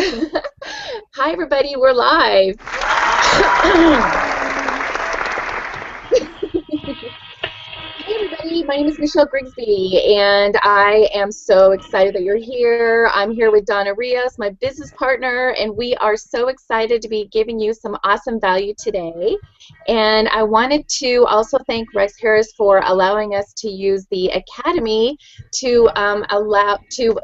Hi, everybody. We're live. Hey, everybody. My name is Michelle Grigsby, and I am so excited that you're here. I'm here with Donna Rios, my business partner, and we are so excited to be giving you some awesome value today. And I wanted to also thank Rex Harris for allowing us to use the Academy to allow to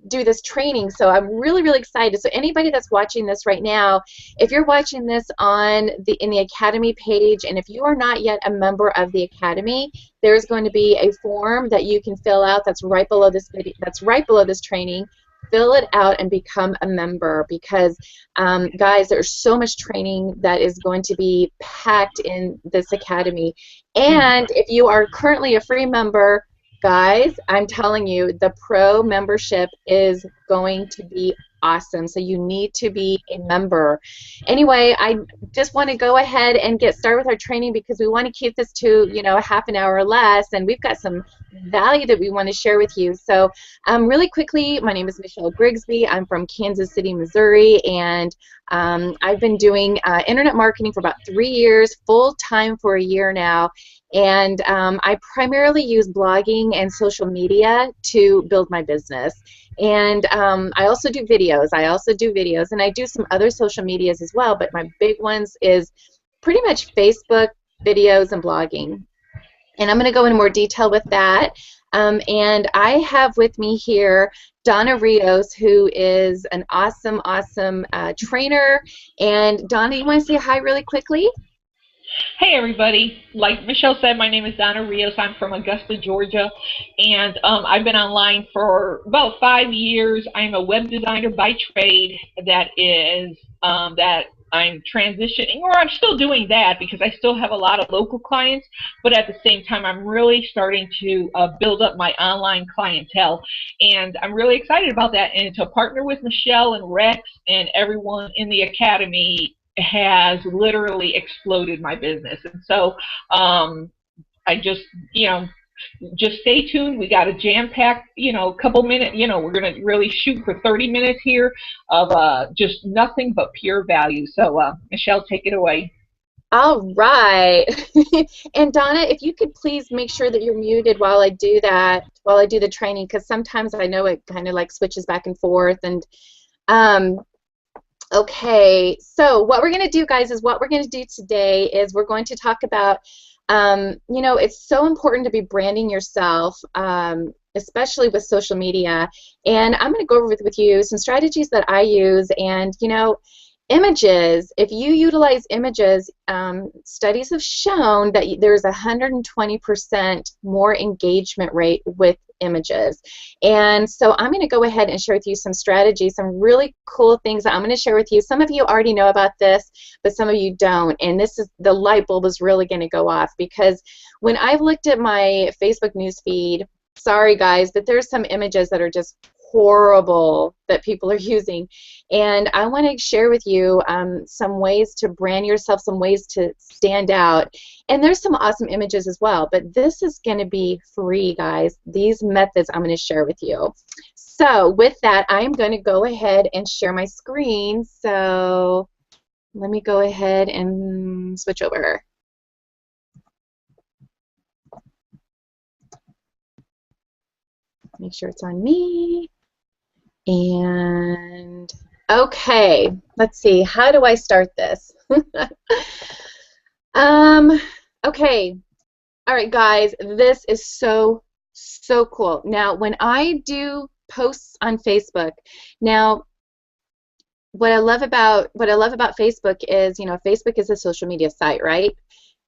do this training. So I'm really, really excited. So anybody that's watching this right now, if you're watching this on in the Academy page, and if you are not yet a member of the Academy, there's going to be a form that you can fill out that's right below this video, that's right below this training. Fill it out and become a member because, guys, there's so much training that is going to be packed in this Academy. And if you are currently a free member, guys, I'm telling you, the pro membership is going to be awesome. So you need to be a member. Anyway, I just want to go ahead and get started with our training because we want to keep this to, a half an hour or less, and we've got some value that we want to share with you. So really quickly, my name is Michelle Grigsby. I'm from Kansas City, Missouri, and I've been doing internet marketing for about 3 years, full-time for a year now. And I primarily use blogging and social media to build my business. And I also do videos. And I do some other social medias as well, but my big ones is pretty much Facebook, videos, and blogging. And I'm going to go into more detail with that. And I have with me here Donna Rios, who is an awesome, awesome trainer. And Donna, you want to say hi really quickly? Hey everybody, like Michelle said, my name is Donna Rios. I'm from Augusta, Georgia, and I've been online for about 5 years. I'm a web designer by trade. That I'm transitioning, or I'm still doing that because I still have a lot of local clients, but at the same time I'm really starting to build up my online clientele, and I'm really excited about that. And to partner with Michelle and Rex and everyone in the Academy has literally exploded my business. And so I just stay tuned. We got a jam-packed, couple minutes. We're going to really shoot for 30 minutes here of just nothing but pure value. So Michelle, take it away. All right. And Donna, if you could please make sure that you're muted while I do that, while I do the training, because sometimes I know it kind of like switches back and forth. And okay, so what we're going to do, guys, is what we're going to do today is we're going to talk about, it's so important to be branding yourself, especially with social media. And I'm going to go over with you some strategies that I use. And, images, if you utilize images, studies have shown that there's a 120% more engagement rate with images. And so I'm going to go ahead and share with you some strategies, some really cool things that I'm going to share with you. Some of you already know about this, but some of you don't. And this is, the light bulb is really going to go off because when I've looked at my Facebook news feed, sorry guys, but there's some images that are just horrible that people are using, and I want to share with you some ways to brand yourself, some ways to stand out, and there's some awesome images as well, but this is going to be free, guys. These methods I'm going to share with you. So with that, I'm going to go ahead and share my screen. So let me go ahead and switch over. Make sure it's on me. And okay, let's see, how do I start this? Okay, all right guys, this is so cool. Now when I do posts on Facebook, now what I love about Facebook is, Facebook is a social media site, right?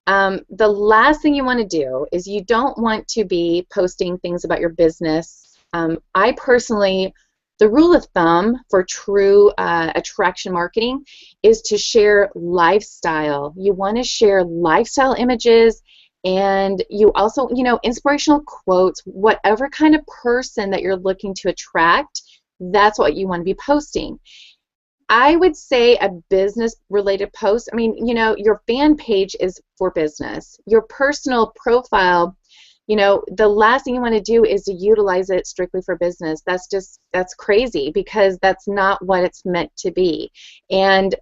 The last thing you want to do is you don't want to be posting things about your business. I personally, the rule of thumb for true attraction marketing is to share lifestyle. You want to share lifestyle images, and you also, inspirational quotes, whatever kind of person that you're looking to attract, that's what you want to be posting. I would say a business-related post, I mean, your fan page is for business. Your personal profile, you know, the last thing you want to do is to utilize it strictly for business. That's crazy, because that's not what it's meant to be. And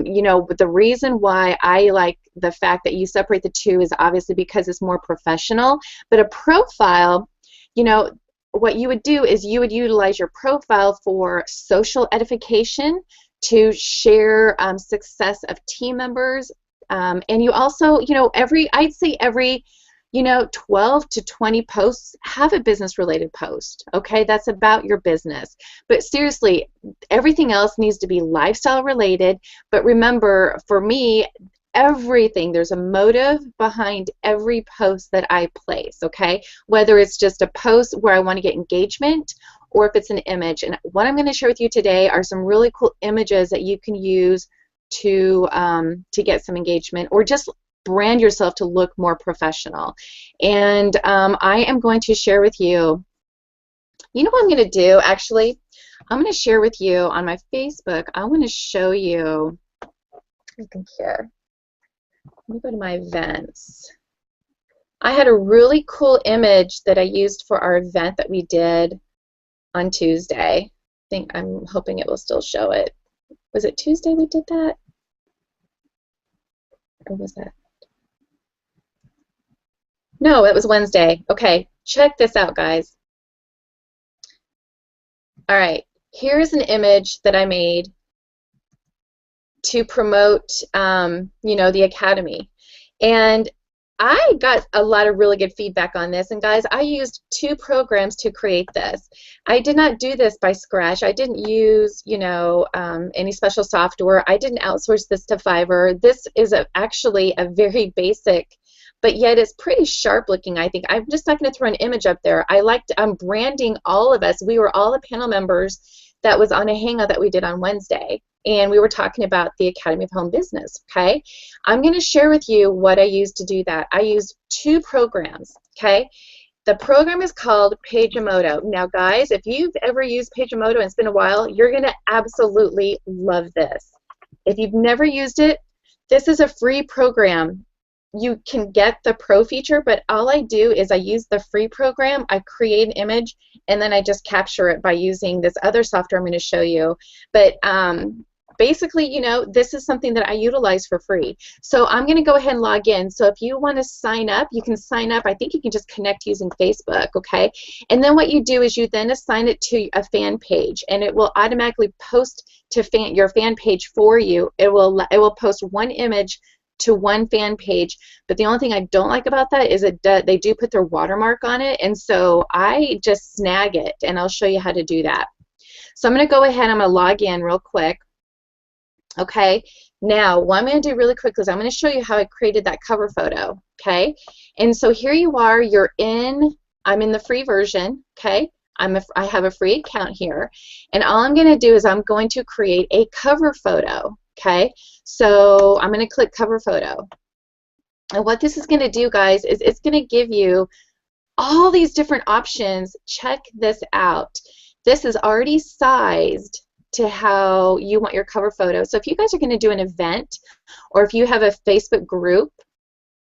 you know, the reason why I like the fact that you separate the two is obviously because it's more professional. But a profile, you know, what you would do is you would utilize your profile for social edification, to share success of team members, and you also, you know, I'd say every, you know, 12 to 20 posts, have a business related post, okay? That's about your business. But seriously, everything else needs to be lifestyle related. But remember, for me, everything, there's a motive behind every post that I place, okay? Whether it's just a post where I want to get engagement, or if it's an image. And what I'm going to share with you today are some really cool images that you can use to get some engagement, or just brand yourself to look more professional. And I am going to share with you, you know what I'm going to do actually? I'm going to share with you on my Facebook. I want to show you, I think here, let me go to my events. I had a really cool image that I used for our event that we did on Tuesday. I'm hoping it will still show it. Was it Tuesday we did that? Or was that? No, it was Wednesday. Okay, check this out, guys. All right, here's an image that I made to promote, you know, the Academy. And I got a lot of really good feedback on this, and guys, I used 2 programs to create this. I did not do this by scratch. I didn't use, you know, any special software. I didn't outsource this to Fiverr. This is actually a very basic, but yet it's pretty sharp looking, I think. I'm just not going to throw an image up there. I'm branding all of us. We were all the panel members that was on a hangout that we did on Wednesday, and we were talking about the Academy of Home Business, okay? I'm going to share with you what I used to do that. I used 2 programs, okay? The program is called Pagemoto. Now, guys, if you've ever used Pagemoto and it's been a while, you're going to absolutely love this. If you've never used it, this is a free program. You can get the pro feature, but all I do is I use the free program, I create an image, and then I just capture it by using this other software I'm going to show you. But basically, you know, this is something that I utilize for free. So I'm going to go ahead and log in. So if you want to sign up, you can sign up. I think you can just connect using Facebook, okay? And then what you do is you then assign it to a fan page, and it will automatically post to your fan page for you. It will post one image to one fan page, but the only thing I don't like about that is they do put their watermark on it, and so I just snag it, and I'll show you how to do that. So I'm going to go ahead, I'm going to log in real quick. Okay, now what I'm going to do really quick is I'm going to show you how I created that cover photo, okay? And so here you are, I'm in the free version, okay? I have a free account here, and all I'm going to do is I'm going to create a cover photo, okay? So I'm going to click cover photo. And what this is going to do, guys, is it's going to give you all these different options. Check this out. This is already sized to how you want your cover photo. So if you guys are going to do an event, or if you have a Facebook group,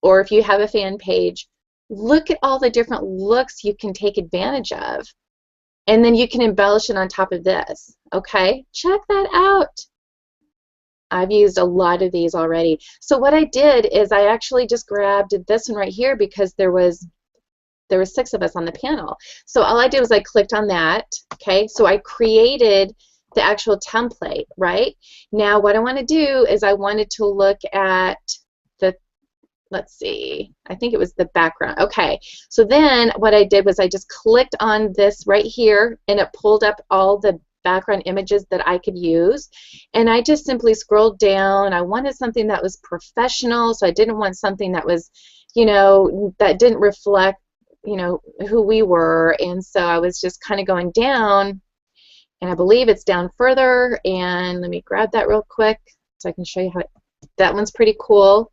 or if you have a fan page, look at all the different looks you can take advantage of. And then you can embellish it on top of this, okay? Check that out. I've used a lot of these already. So what I did is I actually just grabbed this one right here because there was 6 of us on the panel. So all I did was I clicked on that, okay? So I created the actual template, right? Now what I want to do is I wanted to look at the, let's see, I think it was the background. Okay, so then what I did was I just clicked on this right here, and it pulled up all the background images that I could use, and I just simply scrolled down. I wanted something that was professional, so I didn't want something that was, you know, that didn't reflect, you know, who we were. And so I was just kind of going down, and I believe it's down further, and let me grab that real quick so I can show you how that one's pretty cool.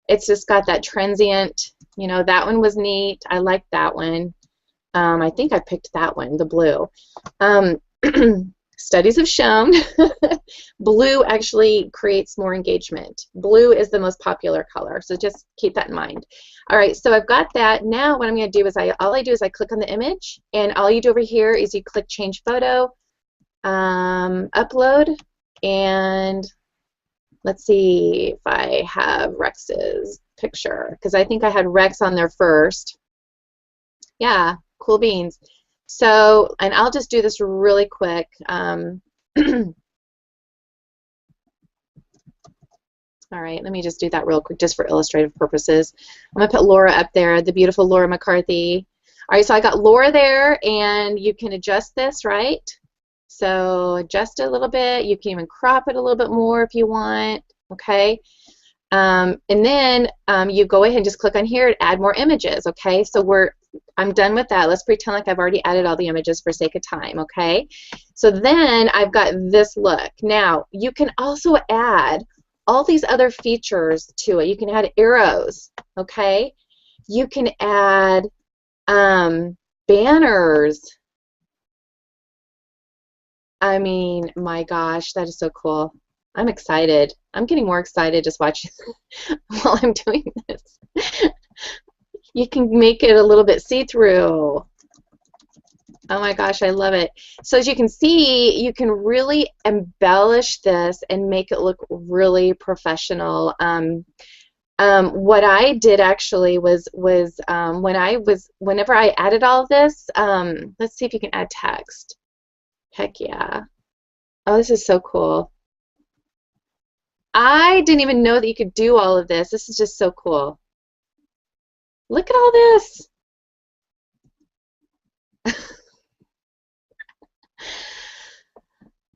It's just got that transient, you know, that one was neat. I liked that one. I think I picked that one, the blue. studies have shown blue actually creates more engagement. Blue is the most popular color, so just keep that in mind. All right, so I've got that. Now what I'm going to do is all I do is I click on the image, and all you do over here is you click change photo, upload, and let's see if I have Rex's picture, because I think I had Rex on there first. Yeah, cool beans. So, and I'll just do this really quick. All right, let me just do that real quick just for illustrative purposes. I'm going to put Laura up there, the beautiful Laura McCarthy. All right, so I got Laura there, and you can adjust this, right? So adjust it a little bit. You can even crop it a little bit more if you want, okay? And then you go ahead and just click on here to add more images, okay? So I'm done with that. Let's pretend like I've already added all the images for sake of time, okay? So then I've got this look. Now, you can also add all these other features to it. You can add arrows, okay? You can add banners. I mean, my gosh, that is so cool. I'm excited. I'm getting more excited just watching while I'm doing this. You can make it a little bit see-through. Oh my gosh, I love it. So as you can see, you can really embellish this and make it look really professional. What I did actually was whenever I added all of this, let's see if you can add text. Heck yeah. Oh, this is so cool. I didn't even know that you could do all of this. This is just so cool. Look at all this.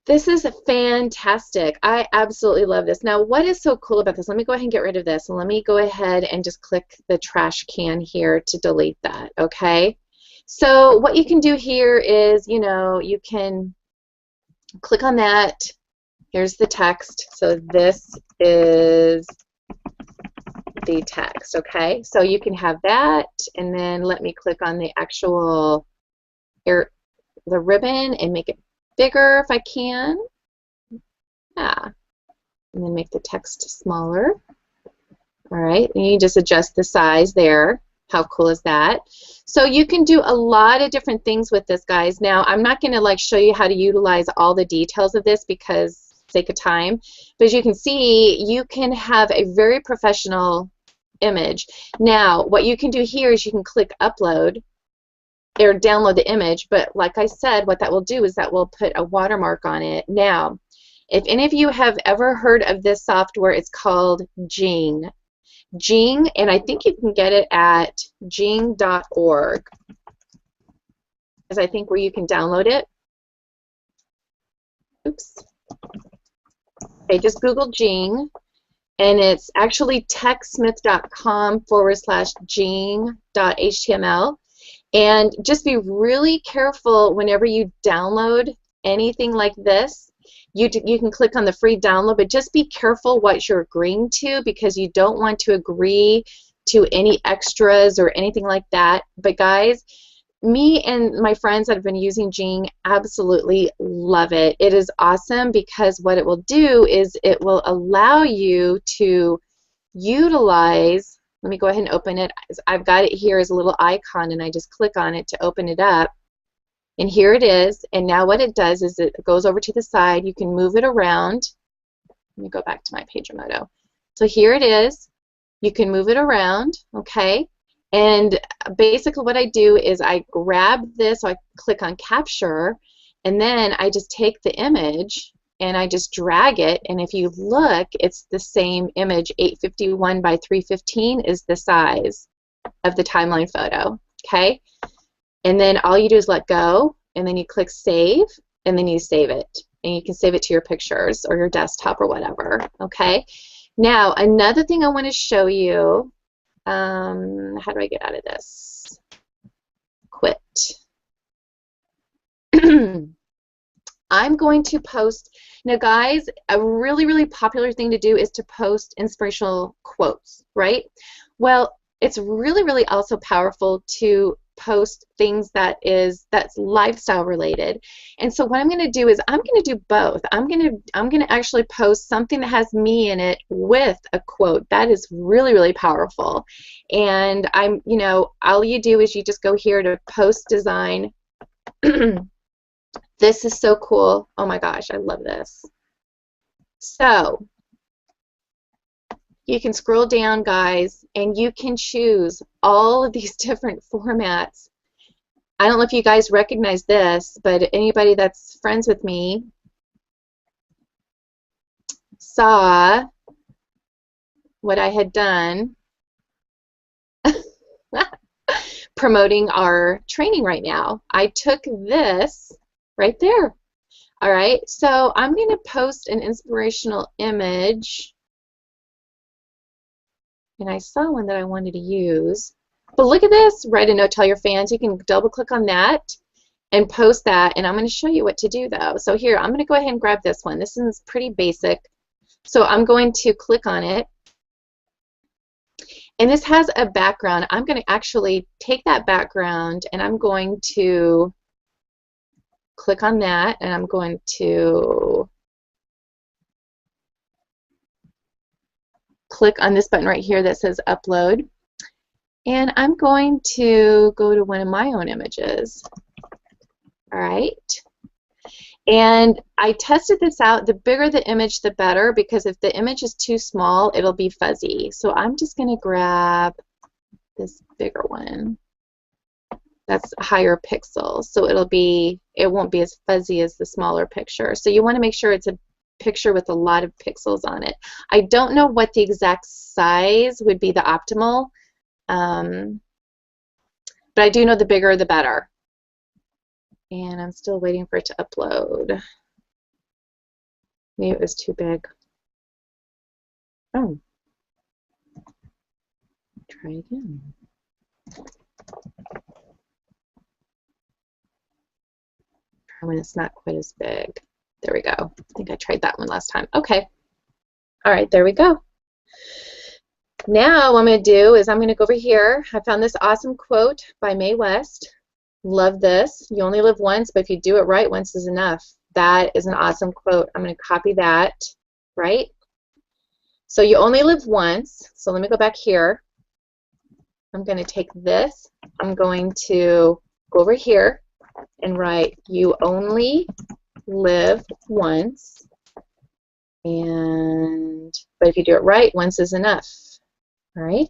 This is fantastic. I absolutely love this. Now, what is so cool about this? Let me go ahead and get rid of this, and let me go ahead and just click the trash can here to delete that, okay? So what you can do here is, you know, you can click on that. Here's the text. So this is the text, okay? So you can have that, and then let me click on the actual the ribbon and make it bigger if I can. Yeah. And then make the text smaller. All right, and you just adjust the size there. How cool is that? So you can do a lot of different things with this, guys. Now, I'm not going to like show you how to utilize all the details of this because sake of time, but as you can see, you can have a very professional image. Now, what you can do here is you can click upload or download the image, but like I said, what that will do is that will put a watermark on it. Now, if any of you have ever heard of this software, it's called Jing. Jing, and I think you can get it at jing.org, is I think where you can download it. Oops. Okay, just Google Jing, and it's actually techsmith.com/jing.html. And just be really careful whenever you download anything like this. You can click on the free download, but just be careful what you're agreeing to because you don't want to agree to any extras or anything like that. But guys, me and my friends that have been using Jing absolutely love it. It is awesome because what it will do is it will allow you to utilize. Let me go ahead and open it. I've got it here as a little icon, and I just click on it to open it up. And here it is. And now what it does is it goes over to the side. You can move it around. Let me go back to my Pagermoto. So here it is. You can move it around, okay? And basically what I do is I grab this, so I click on capture, and then I just take the image and I just drag it, and if you look, it's the same image. 851 by 315 is the size of the timeline photo, okay? And then all you do is let go, and then you click save, and then you save it. And you can save it to your pictures or your desktop or whatever, okay? Now, another thing I want to show you, how do I get out of this? Quit. I'm going to post. Now, guys, a really, really popular thing to do is to post inspirational quotes, right? Well, it's really, really also powerful to post things that's lifestyle related. And so what I'm going to do is I'm going to do both. I'm going to actually post something that has me in it with a quote. That is really, really powerful. And all you do is you just go here to post design. This is so cool. Oh my gosh, I love this. So you can scroll down, guys, and you can choose all of these different formats. I don't know if you guys recognize this, but anybody that's friends with me saw what I had done promoting our training right now. I took this right there. All right, so I'm going to post an inspirational image. And I saw one that I wanted to use. But look at this, write a note, tell your fans. You can double click on that and post that, and I'm going to show you what to do though. So here, I'm going to go ahead and grab this one. This is pretty basic. So I'm going to click on it. And this has a background. I'm going to actually take that background and I'm going to click on that, and I'm going to click on this button right here that says upload, and I'm going to go to one of my own images. All right, and I tested this out. The bigger the image, the better, because if the image is too small, it'll be fuzzy. So I'm just going to grab this bigger one that's higher pixels, so it won't be as fuzzy as the smaller picture. So you want to make sure it's a picture with a lot of pixels on it. I don't know what the exact size would be the optimal, but I do know the bigger the better. And I'm still waiting for it to upload. Maybe it was too big. Oh. Try again. Try when it's not quite as big. There we go. I think I tried that one last time. Okay. All right, there we go. Now what I'm going to do is I'm going to go over here. I found this awesome quote by Mae West. Love this. You only live once, but if you do it right, once is enough. That is an awesome quote. I'm going to copy that, right? So you only live once. So let me go back here. I'm going to take this. I'm going to go over here and write, you only live once. But if you do it right, once is enough. All right?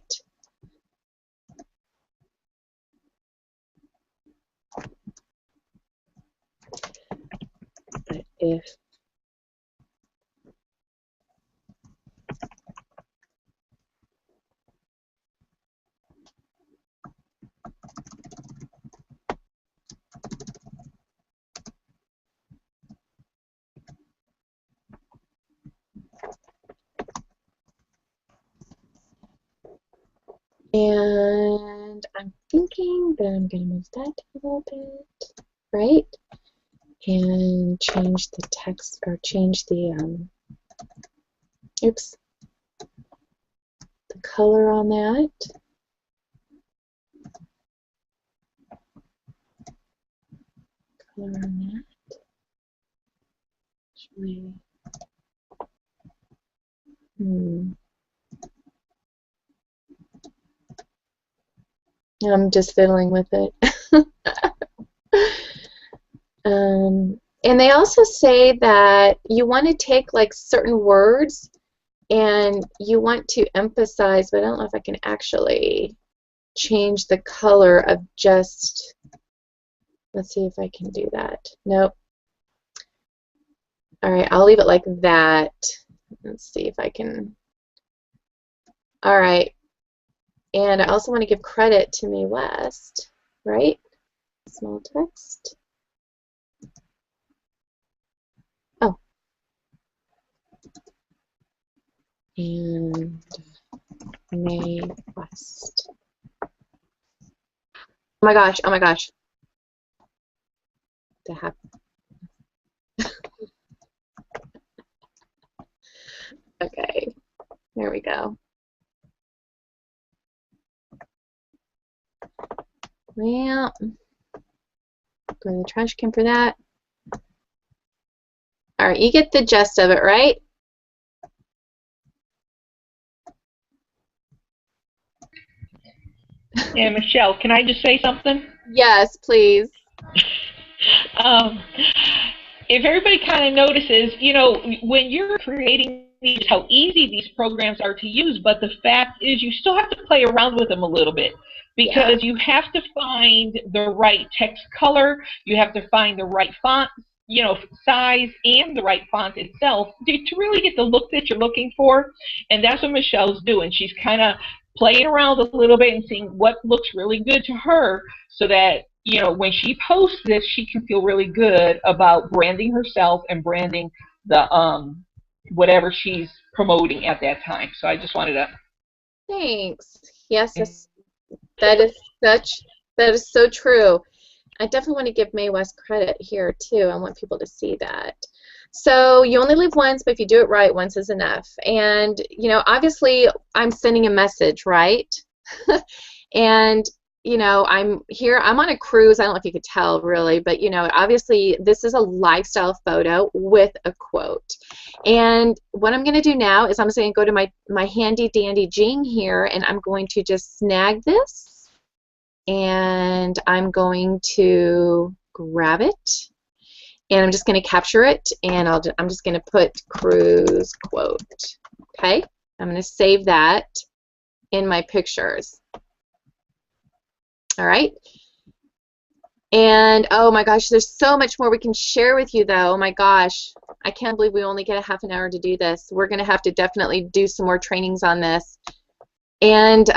But if and I'm thinking that I'm going to move that a little bit, right? And change the text, or change the, oops, the color on that. Color on that. Actually, I'm just fiddling with it. And they also say that you want to take like certain words and you want to emphasize, but I don't know if I can actually change the color of just, let's see if I can do that. Nope. All right, I'll leave it like that. Let's see if I can. All right. And I also want to give credit to Mae West, right? Small text. Oh. And Mae West. Oh my gosh, oh my gosh. That happened. Okay, there we go. Well, go to the trash can for that. All right, you get the gist of it, right? And Michelle, can I just say something? Yes, please. Um, if everybody kind of notices, you know, when you're creating these, how easy these programs are to use, but the fact is you still have to play around with them a little bit Yeah. because you have to find the right text color, you have to find the right font, you know, size, and the right font itself to really get the look that you're looking for. And that's what Michelle's doing. She's kind of playing around a little bit and seeing what looks really good to her so that, you know, when she posts this, she can feel really good about branding herself and branding the whatever she's promoting at that time. So I just wanted to. Thanks. Yes, that is that is so true. I definitely want to give Mae West credit here too. I want people to see that. So you only live once, but if you do it right, once is enough. And you know, obviously, I'm sending a message, right? And you know, I'm here. I'm on a cruise. I don't know if you could tell, really, but you know, obviously, this is a lifestyle photo with a quote. And what I'm going to do now is I'm just going to go to my handy dandy Jing here, and I'm going to just snag this, and I'm going to grab it, and I'm just going to capture it, and I'm just going to put cruise quote. Okay, I'm going to save that in my pictures. All right. And oh my gosh, there's so much more we can share with you though. Oh my gosh, I can't believe we only get a half an hour to do this. We're going to have to definitely do some more trainings on this. And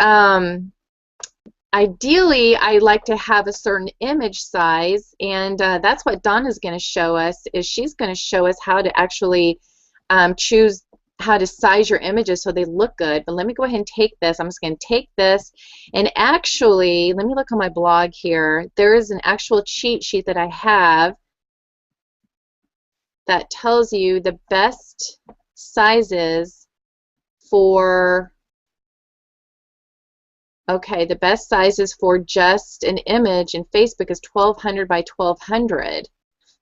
ideally, I like to have a certain image size, and that's what Donna's going to show us. Is she's going to show us how to actually choose how to size your images so they look good. But let me go ahead and take this. I'm just going to take this, and actually, let me look on my blog here. There is an actual cheat sheet that I have that tells you the best sizes for, okay, the best sizes for just an image in Facebook is 1200 by 1200.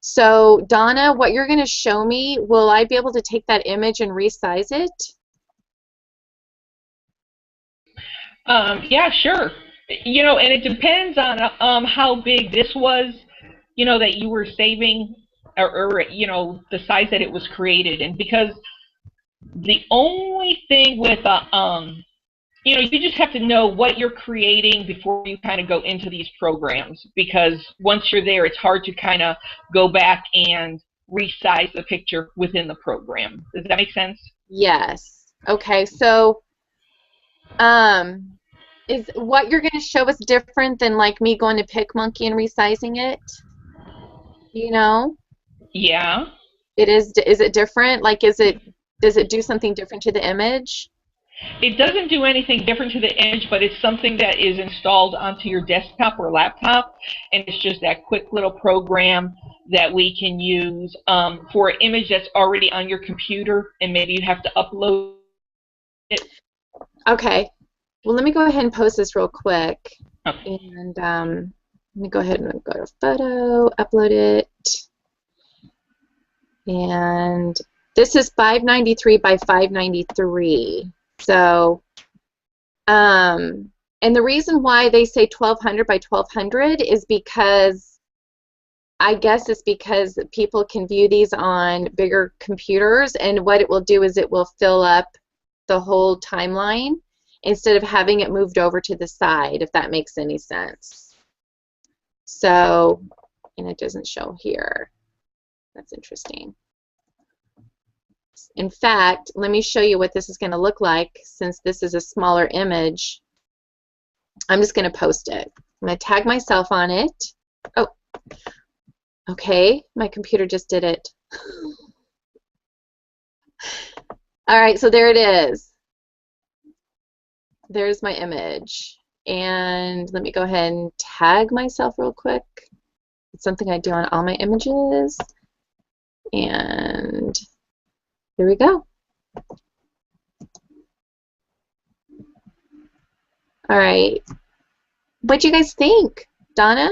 So, Donna, what you're going to show me, will I be able to take that image and resize it? Yeah, sure. You know, and it depends on how big this was, you know, that you were saving, or you know, the size that it was created in. Because the only thing with you know, you just have to know what you're creating before you kind of go into these programs. Because once you're there, it's hard to kind of go back and resize the picture within the program. Does that make sense? Yes. Okay, so is what you're going to show us different than like me going to PicMonkey and resizing it? You know? Yeah. Is it different? Like does it do something different to the image? It doesn't do anything different to the image, but it's something that is installed onto your desktop or laptop, and it's just that quick little program that we can use for an image that's already on your computer, and maybe you have to upload it. Okay. Well, let me go ahead and post this real quick. Okay. And let me go ahead and go to photo, upload it. And this is 593 by 593. So, and the reason why they say 1200 by 1200 is because, I guess it's because people can view these on bigger computers, and what it will do is it will fill up the whole timeline instead of having it moved over to the side, if that makes any sense. So, and it doesn't show here. That's interesting. In fact, let me show you what this is going to look like since this is a smaller image. I'm just going to post it. I'm going to tag myself on it. Oh, okay. My computer just did it. All right, so there it is. There's my image. And let me go ahead and tag myself real quick. It's something I do on all my images. And here we go. All right. What do you guys think? Donna?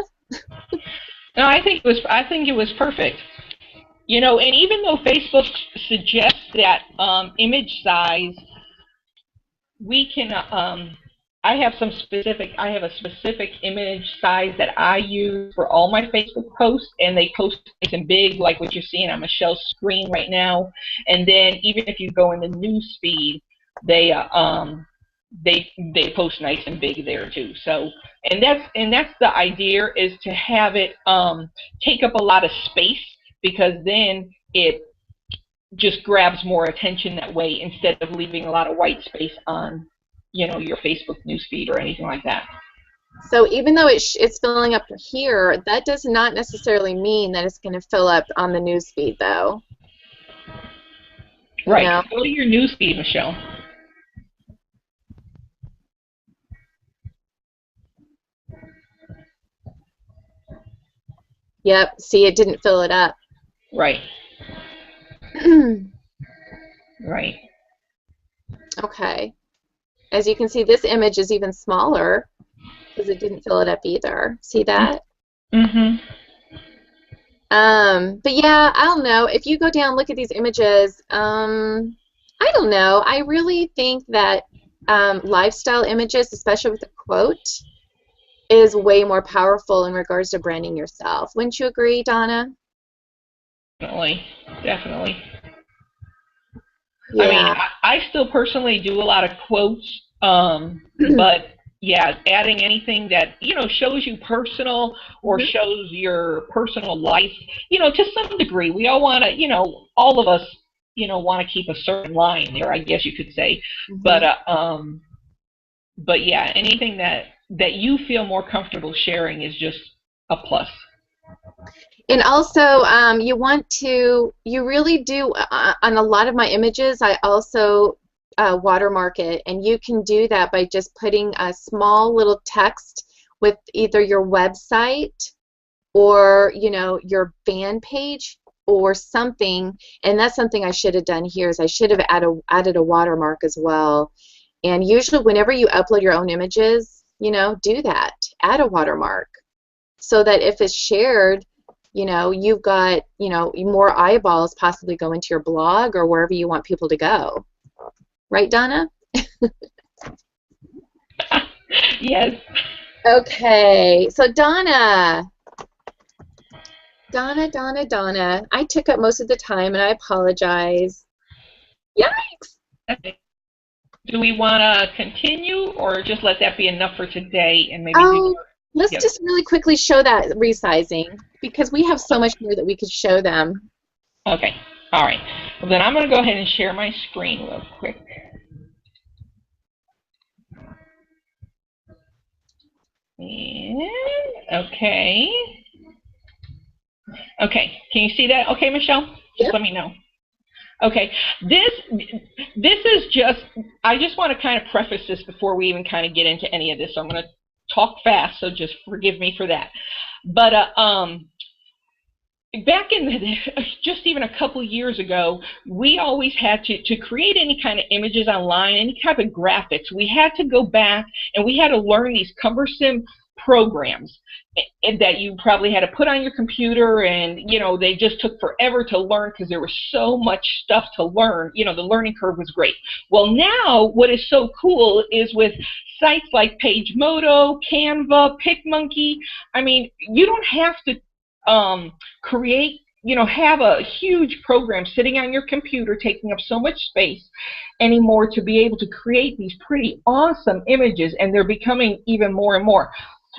No, I think it was perfect. You know, and even though Facebook suggests that image size, we can. I have a specific image size that I use for all my Facebook posts, and they post nice and big, like what you're seeing on Michelle's screen right now. And then even if you go in the news feed, they they post nice and big there too. So, and that's the idea, is to have it take up a lot of space, because then it just grabs more attention that way, instead of leaving a lot of white space on, you know, your Facebook newsfeed or anything like that. So even though it's filling up here, that does not necessarily mean that it's going to fill up on the news feed, though. Right. You know? Go to your news feed, Michelle. Yep. See, it didn't fill it up. Right. Right. Okay. As you can see, this image is even smaller because it didn't fill it up either. See that? Mm-hmm. But yeah, I don't know. If you go down, look at these images. I don't know. I really think that lifestyle images, especially with a quote, is way more powerful in regards to branding yourself. Wouldn't you agree, Donna? Definitely. Definitely. Yeah. I mean, I still personally do a lot of quotes, but yeah, adding anything that, you know, shows you personal or shows your personal life, you know, to some degree. We all want to, you know, all of us, you know, want to keep a certain line there, I guess you could say. But yeah, anything that you feel more comfortable sharing is just a plus. And also, you really do, on a lot of my images, I also watermark it, and you can do that by just putting a small little text with either your website or, you know, your fan page or something, and that's something I should have done here, is I should have added a watermark as well. And usually whenever you upload your own images, you know, do that. Add a watermark so that if it's shared, you know, you've got, you know, more eyeballs possibly going to your blog or wherever you want people to go. Right, Donna? Yes. Okay, so Donna, I took up most of the time, and I apologize. Yikes! Okay. Do we want to continue, or just let that be enough for today, and maybe let's just really quickly show that resizing, because we have so much more that we could show them. Okay. All right. Well, then I'm going to go ahead and share my screen real quick. And, okay. Okay. Can you see that? Okay, Michelle? Just Yep. let me know. Okay. This is just, I just want to kind of preface this before we even kind of get into any of this. So I'm going to talk fast, so just forgive me for that. But back in just even a couple years ago, we always had to create any kind of images online, any type of graphics. We had to go back and we had to learn these cumbersome programs that you probably had to put on your computer, and you know, they just took forever to learn because there was so much stuff to learn. You know, the learning curve was great. Well, now what is so cool is with sites like PageModo, Canva, PicMonkey, I mean, you don't have to create, you know, have a huge program sitting on your computer taking up so much space anymore to be able to create these pretty awesome images, and they're becoming even more and more.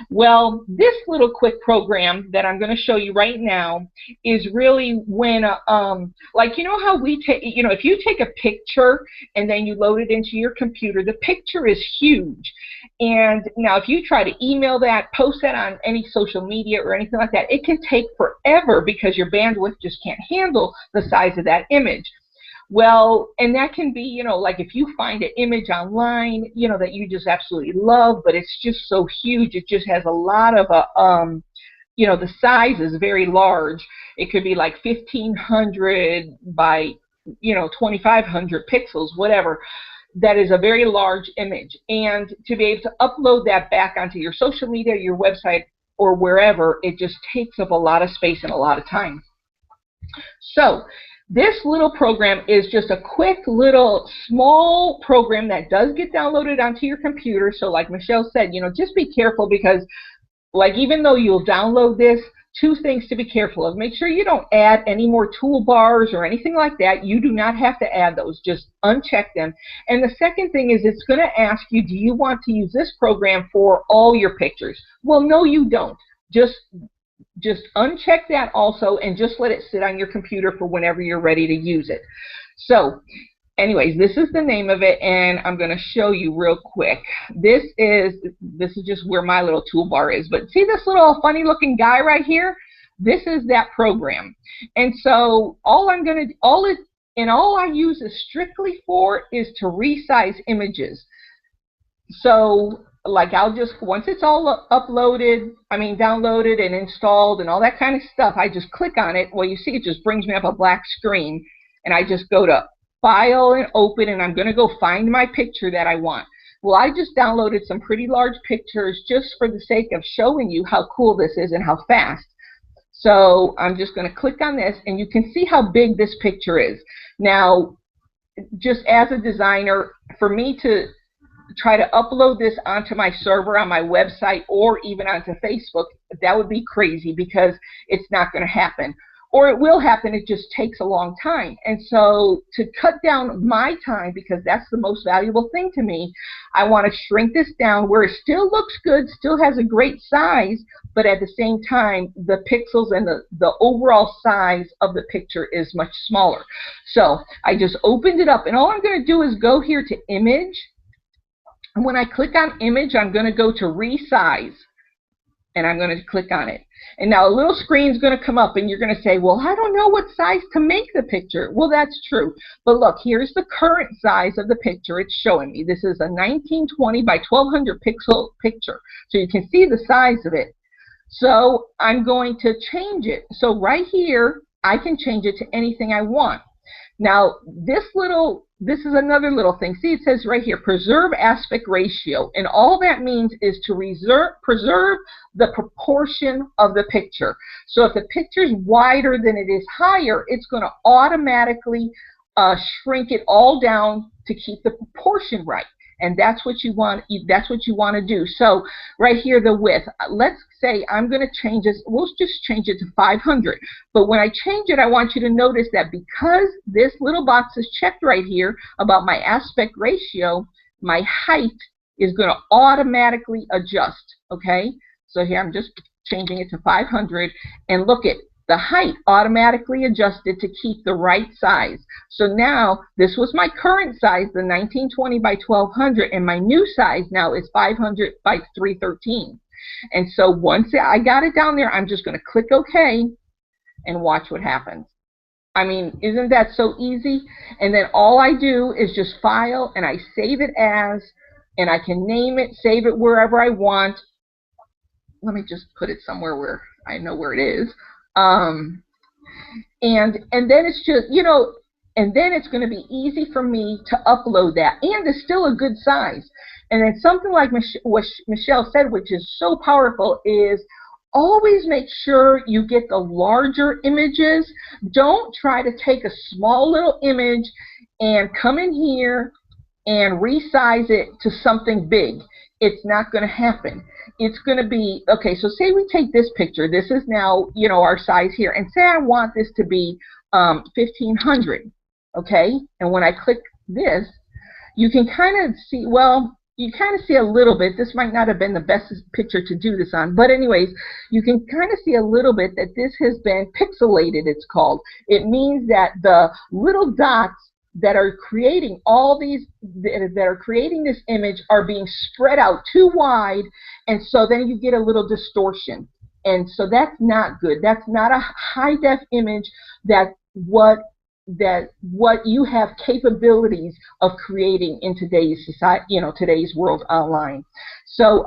Well, this little quick program that I'm going to show you right now is really when, like, you know how we take, you know, if you take a picture and then you load it into your computer, the picture is huge. And now if you try to email that, post that on any social media or anything like that, it can take forever because your bandwidth just can't handle the size of that image. Well, and that can be, you know, like if you find an image online, you know, that you just absolutely love, but it's just so huge, it just has a lot of, you know, the size is very large. It could be like 1,500 by, you know, 2,500 pixels, whatever. That is a very large image. And to be able to upload that back onto your social media, your website, or wherever, it just takes up a lot of space and a lot of time. So this little program is just a quick little small program that does get downloaded onto your computer. So like Michelle said, you know, just be careful because like even though you'll download this, two things to be careful of. Make sure you don't add any more toolbars or anything like that. You do not have to add those. Just uncheck them. And the second thing is it's going to ask you, do you want to use this program for all your pictures? Well, no, you don't. Just uncheck that also and just let it sit on your computer for whenever you're ready to use it. So anyways, this is the name of it, and I'm going to show you real quick. This is just where my little toolbar is. But see this little funny looking guy right here? This is that program. And so all I use is strictly for is to resize images. So like I'll just, once it's all downloaded and installed and all that kind of stuff, I just click on it. Well, you see it just brings me up a black screen, and I just go to File and Open, and I'm going to go find my picture that I want. Well, I just downloaded some pretty large pictures just for the sake of showing you how cool this is and how fast. So I'm just going to click on this, and you can see how big this picture is. Now, just as a designer, for me to try to upload this onto my server on my website or even onto Facebook, that would be crazy because it's not going to happen. Or it will happen, it just takes a long time. And so to cut down my time, because that's the most valuable thing to me, I want to shrink this down where it still looks good, still has a great size, but at the same time, the pixels and the overall size of the picture is much smaller. So I just opened it up, and all I'm going to do is go here to Image. And when I click on Image, I'm going to go to Resize, and I'm going to click on it. And now a little screen is going to come up, and you're going to say, well, I don't know what size to make the picture. Well, that's true. But look, here's the current size of the picture it's showing me. This is a 1920 by 1200 pixel picture. So you can see the size of it. So I'm going to change it. So right here, I can change it to anything I want. Now, this is another little thing. See, it says right here, preserve aspect ratio. And all that means is to preserve the proportion of the picture. So if the picture is wider than it is higher, it's going to automatically shrink it all down to keep the proportion right. And that's what you want. That's what you want to do. So right here, the width. Let's say I'm going to change this. We'll just change it to 500. But when I change it, I want you to notice that because this little box is checked right here about my aspect ratio, my height is going to automatically adjust. Okay. So here I'm just changing it to 500, and look at the height automatically adjusted to keep the right size. So now this was my current size, the 1920 by 1200, and my new size now is 500 by 313. And so once I got it down there, I'm just going to click OK and watch what happens. I mean, isn't that so easy? And then all I do is just File, and I save it as, and I can name it, save it wherever I want. Let me just put it somewhere where I know where it is. And then it's just, you know, and then it's going to be easy for me to upload that, and it's still a good size. And then something like what Michelle said, which is so powerful, is always make sure you get the larger images. Don't try to take a small little image and come in here and resize it to something big. It's not going to happen. It's going to be, okay, so say we take this picture. This is now, you know, our size here. And say I want this to be 1500, okay? And when I click this, you can kind of see, well, you kind of see a little bit. This might not have been the best picture to do this on. But anyways, you can kind of see a little bit that this has been pixelated, it's called. It means that the little dots that are creating all these, that are creating this image are being spread out too wide, and so then you get a little distortion. And so that's not good. That's not a high def image that what you have capabilities of creating in today's society, you know, today's world online. So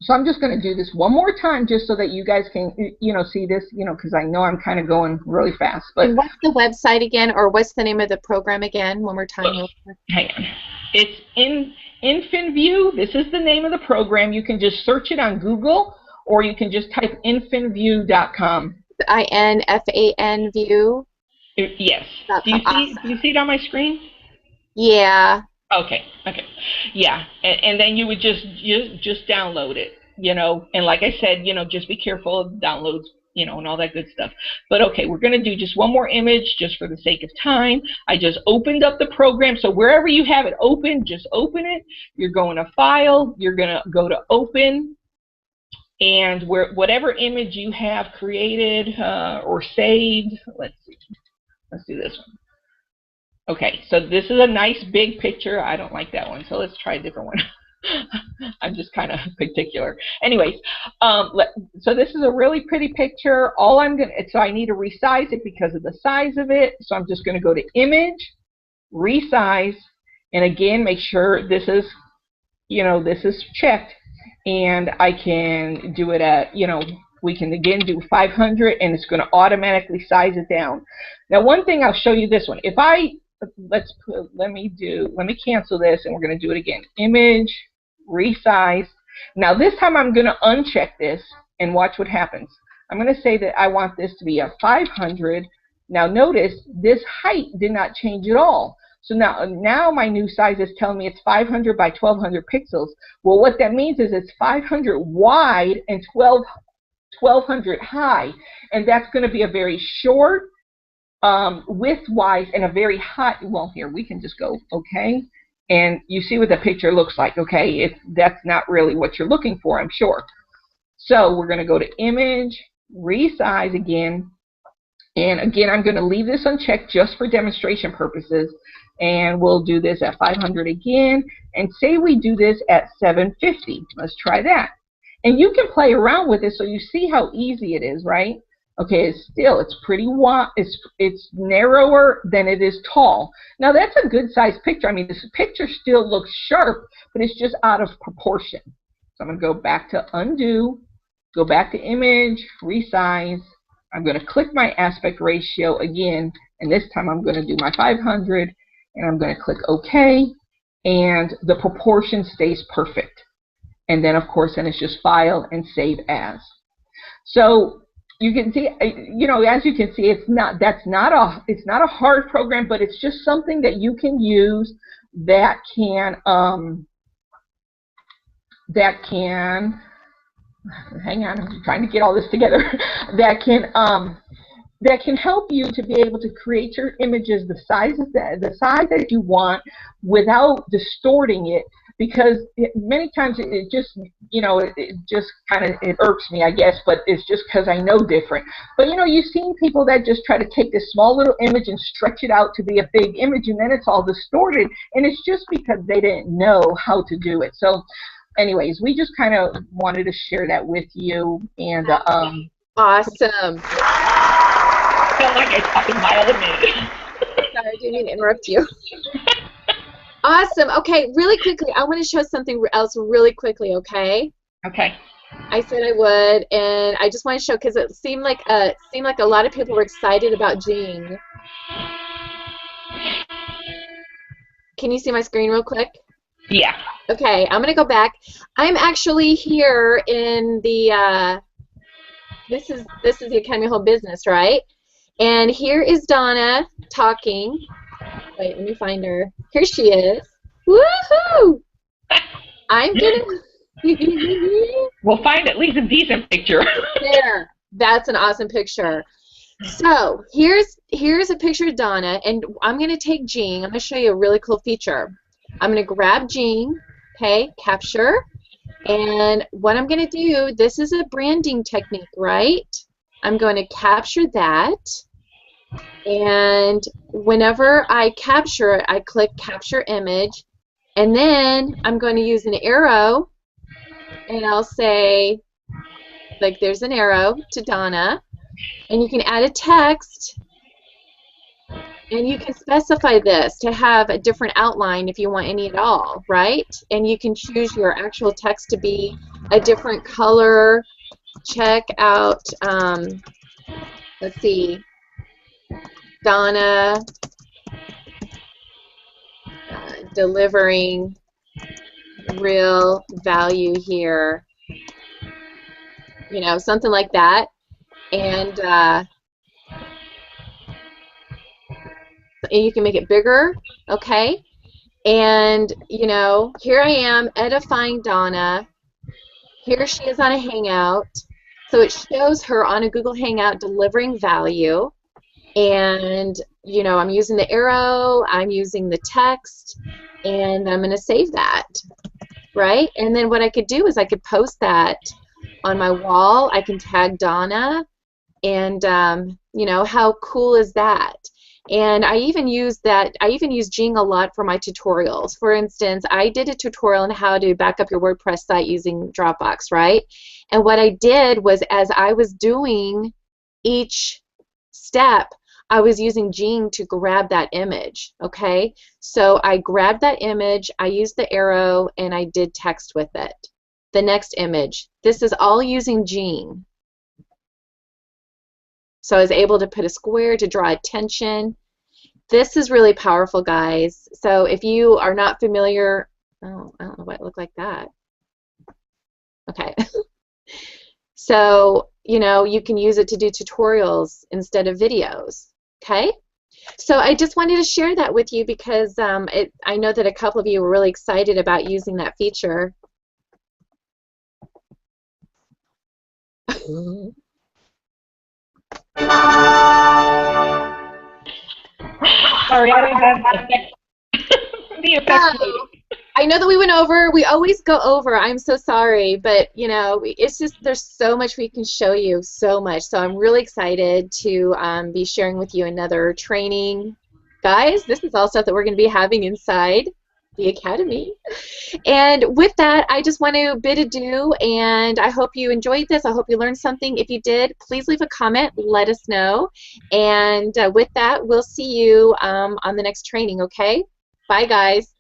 so I'm just going to do this one more time just so that you guys can, you know, see this, you know, because I know I'm kind of going really fast. But and what's the website again, or what's the name of the program again, one more time? Hang on. It's InfinView. This is the name of the program. You can just search it on Google, or you can just type infanview.com. INFAN view. Yes. Do you see it on my screen? Yeah. Okay. Okay. Yeah. And then you would just download it, and like I said, just be careful of downloads, and all that good stuff. But okay, we're going to do just one more image just for the sake of time. I just opened up the program. So wherever you have it open, just open it. You're going to File. You're going to go to Open. And whatever image you have created or saved, let's see. Let's do this one. Okay, so this is a nice big picture. I don't like that one, so let's try a different one. I'm just kind of particular. Anyways, so this is a really pretty picture. So I need to resize it because of the size of it. So I'm just going to go to Image, Resize, and again, make sure this is, this is checked. And I can do it at, we can again do 500, and it's going to automatically size it down. Now, one thing, I'll show you this one. If I, let me cancel this, and we're going to do it again. Image, Resize. Now, this time I'm going to uncheck this, and watch what happens. I'm going to say that I want this to be a 500. Now, notice this height did not change at all. So now my new size is telling me it's 500 by 1200 pixels. Well, what that means is it's 500 wide and 1200 high. And that's going to be a very short, width-wise, and a very high. Well, here, we can just go, okay. And you see what the picture looks like, okay. That's not really what you're looking for, I'm sure. So we're going to go to Image, Resize again. And again, I'm going to leave this unchecked just for demonstration purposes. And we'll do this at 500 again. And say we do this at 750. Let's try that. And you can play around with it so you see how easy it is, right? Okay, it's pretty wide. It's narrower than it is tall. Now that's a good size picture. I mean, this picture still looks sharp, but it's just out of proportion. So I'm going to go back to Undo, go back to Image, Resize. I'm going to click my aspect ratio again, and this time I'm going to do my 500, and I'm going to click OK, and the proportion stays perfect. And then, of course, then it's just File and Save As. So you can see, as you can see, it's not a hard program, but it's just something that you can use that can hang on, I'm trying to get all this together. that can help you to be able to create your images the size that you want without distorting it, because many times it just kind of irks me, I guess, but it's just because I know different. But you've seen people that just try to take this small little image and stretch it out to be a big image, and then it's all distorted, and it's just because they didn't know how to do it. So anyways, we just kind of wanted to share that with you. And awesome. I feel like I talked a mile a minute. Sorry, I didn't mean to interrupt you. Awesome. Okay, really quickly, I want to show something else really quickly, okay? Okay. I said I would, and I just want to show, because it seemed like a lot of people were excited about Jing. Can you see my screen real quick? Yeah. Okay, I'm going to go back. I'm actually here in the, this is the Academy of Home Business, right? And here is Donna talking. Wait, let me find her. Here she is. Woohoo! I'm going to... We'll find at least a decent picture. There. That's an awesome picture. So, here's a picture of Donna, and I'm going to take Jing. I'm going to show you a really cool feature. I'm going to grab Jing, okay, capture, and what I'm going to do, this is a branding technique, right? I'm going to capture that, and whenever I capture it, I click Capture Image, and then I'm going to use an arrow, and I'll say, like, there's an arrow to Donna, and you can add a text. And you can specify this to have a different outline if you want any at all, right? And you can choose your actual text to be a different color. Check out, let's see, Donna delivering real value here. you know, something like that. And you can make it bigger, okay? And, you know, here I am edifying Donna. Here she is on a Hangout. So it shows her on a Google Hangout delivering value. And, you know, I'm using the arrow, I'm using the text, and I'm going to save that, right? And then what I could do is I could post that on my wall. I can tag Donna, and, you know, how cool is that? And I even use Jing a lot for my tutorials. For instance, I did a tutorial on how to back up your WordPress site using Dropbox, right? And what I did was, as I was doing each step, I was using Jing to grab that image, okay? So I grabbed that image, I used the arrow, and I did text with it. The next image. This is all using Jing. So I was able to put a square to draw attention. This is really powerful, guys. So if you are not familiar, oh, I don't know why it looked like that. Okay. So, you know, you can use it to do tutorials instead of videos, okay? So I just wanted to share that with you because I know that a couple of you were really excited about using that feature. Sorry, I don't have the effects. No, I know that we went over. We always go over. I'm so sorry, but you know, it's just there's so much we can show you, so much. So I'm really excited to be sharing with you another training, guys. This is all stuff that we're going to be having inside the Academy. And with that, I just want to bid adieu, and I hope you enjoyed this. I hope you learned something. If you did, please leave a comment. Let us know. And with that, we'll see you on the next training, okay? Bye, guys.